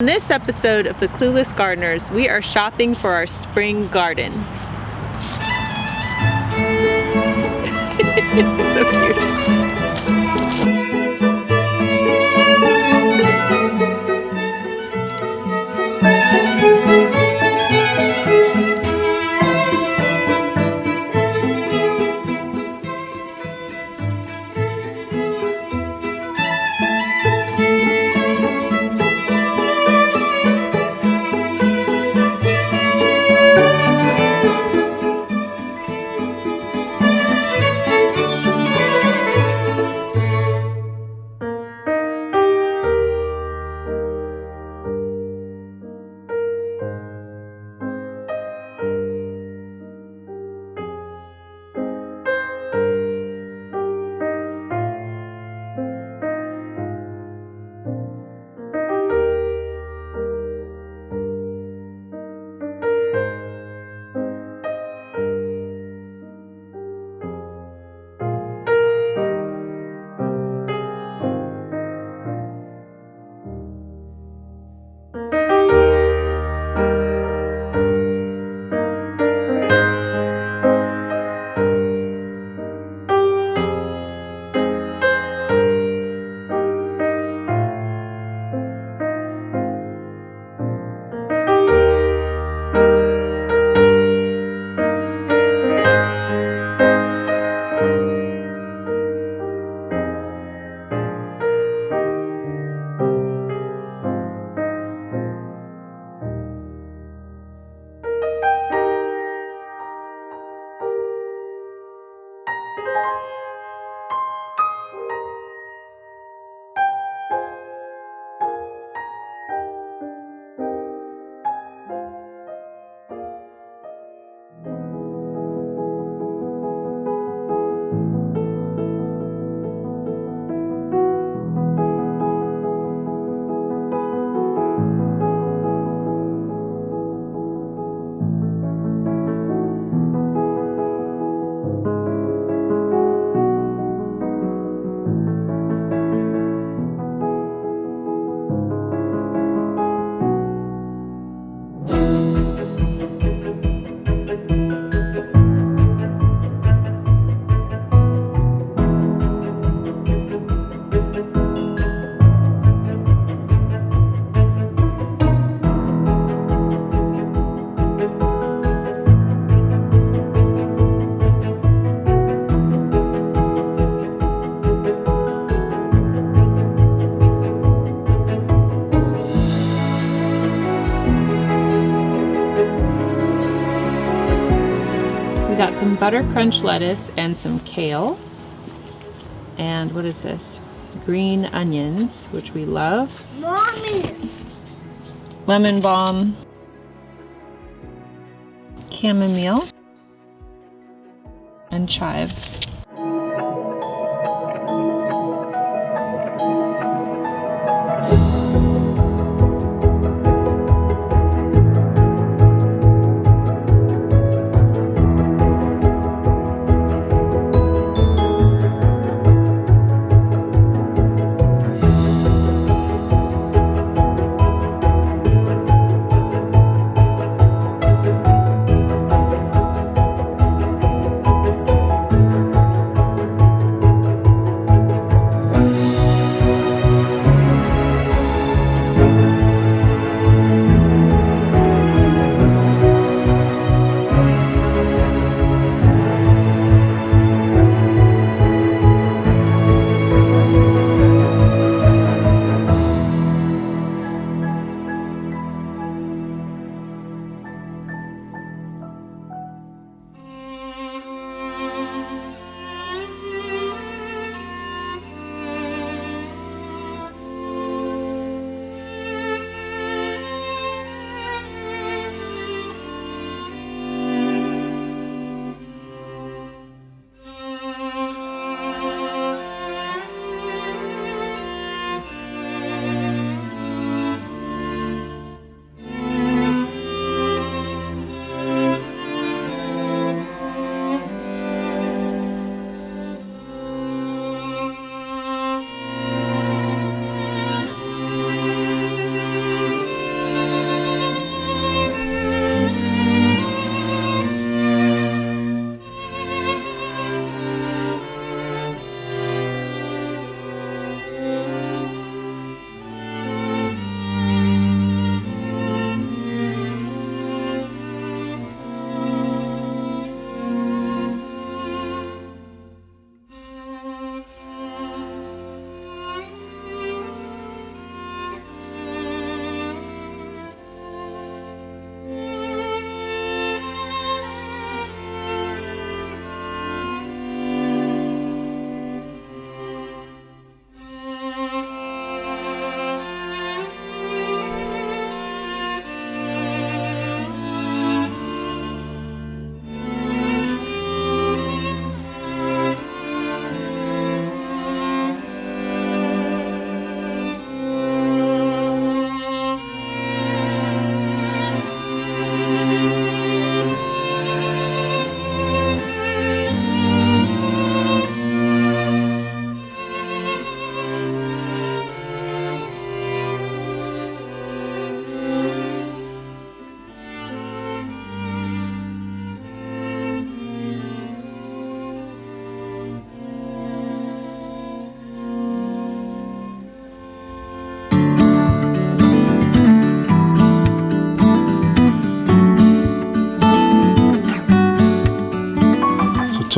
this episode of the Clueless Gardeners, we are shopping for our spring garden. So cute. Got some butter crunch lettuce and some kale, and what is this? Green onions, which we love. Mommy. Lemon balm, chamomile, and chives.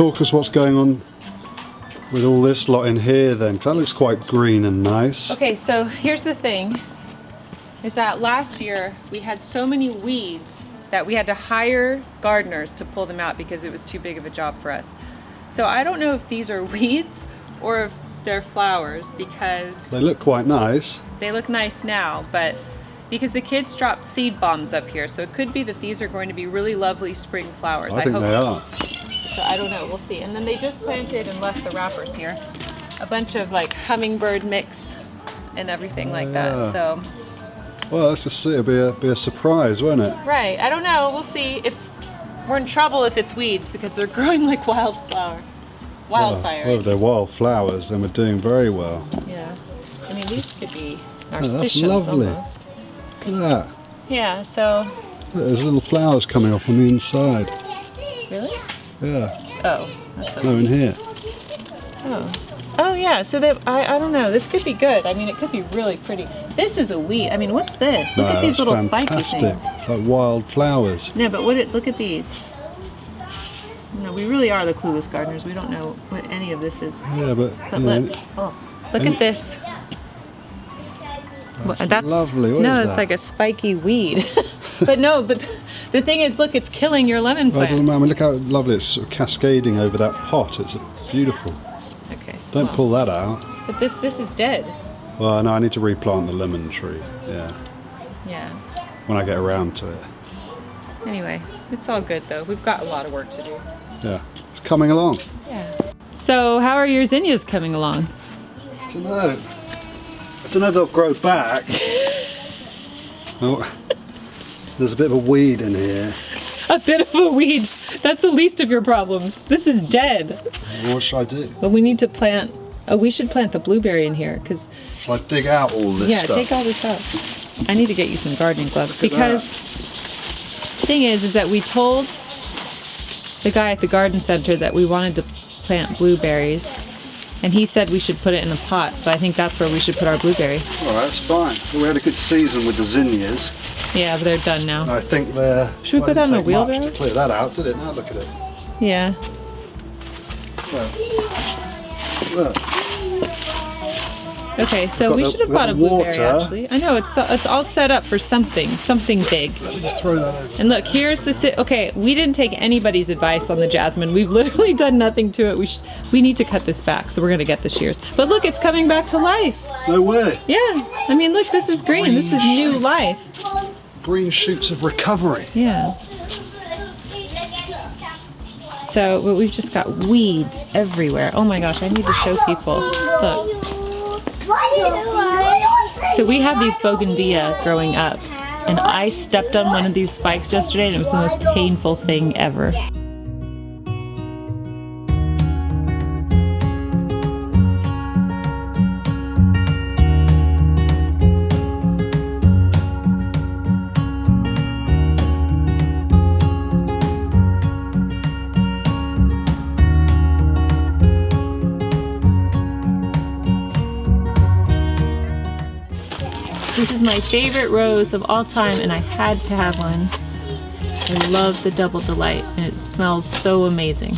talk us what's going on with all this lot in here then, 'cause that looks quite green and nice. Okay, so here's the thing, is that last year we had so many weeds that we had to hire gardeners to pull them out because it was too big of a job for us. So I don't know if these are weeds or if they're flowers, because They look quite nice. they look nice now, but because the kids dropped seed bombs up here, so it could be that these are going to be really lovely spring flowers. I think hope they so. are. So I don't know, we'll see. And then they just planted and left the wrappers here. A bunch of like hummingbird mix and everything like yeah. that, so. Well, let's just see. It'll be a surprise, won't it? Right, I don't know, we'll see. If we're in trouble if it's weeds because they're growing like wildfire. Wildfire. Well, if they're wildflowers, then we're doing very well. Yeah. I mean, these could be that's narcissus lovely. almost. Look at that. Yeah, so. Look, there's little flowers coming off on the inside. Really? Yeah. Oh, that's okay. No, in here. Oh. Oh yeah, so that I don't know, this could be good. I mean, it could be really pretty. This is a weed. I mean, what's this? Look at these That's little spiky fantastic. things. It's like wildflowers. No, but look at these. No, we really are the clueless gardeners. We don't know what any of this is. Yeah, but But you know, look at this. that's lovely. What no, is it's that? like a spiky weed. but the thing is, look, it's killing your lemon I plant. don't know, I mean, look how lovely it's sort of cascading over that pot. It's beautiful. Okay. Don't well, pull that out. But this is dead. Well, no, I need to replant the lemon tree. Yeah, Yeah. when I get around to it. Anyway, it's all good though. We've got a lot of work to do. Yeah, it's coming along. Yeah. So how are your zinnias coming along? I don't know. I don't know if they'll grow back. Oh, there's a bit of a weed in here. A bit of a weed. That's the least of your problems. This is dead. What should I do? But we need to plant. Oh, we should plant the blueberry in here because. Shall I dig out all this Yeah, stuff? take all this out. I need to get you some gardening gloves Look at because the thing is that we told the guy at the garden center that we wanted to plant blueberries, and he said we should put it in a pot. So I think that's where we should put our blueberry. All right, that's fine. We had a good season with the zinnias. Yeah, but they're done now. I think they're. Should we put that on the wheelbarrow? wheelbarrow? To clear that out, did it? Now look at it. Yeah. Look. Okay, so Got we the- should have we've got bought a the blueberry water. actually. I know it's all set up for something big. Let me just throw that over. And look, here's the okay. We didn't take anybody's advice on the jasmine. We've literally done nothing to it. We need to cut this back, so we're gonna get the shears. But look, it's coming back to life. No way. Yeah, I mean, look, this is green. This is new life. Green shoots of recovery. Yeah. So, but we've just got weeds everywhere. Oh my gosh, I need to show people. Look. So we have these bougainvillea growing up, and I stepped on one of these spikes yesterday, and it was the most painful thing ever. This is my favorite rose of all time, and I had to have one. I love the Double Delight, and it smells so amazing.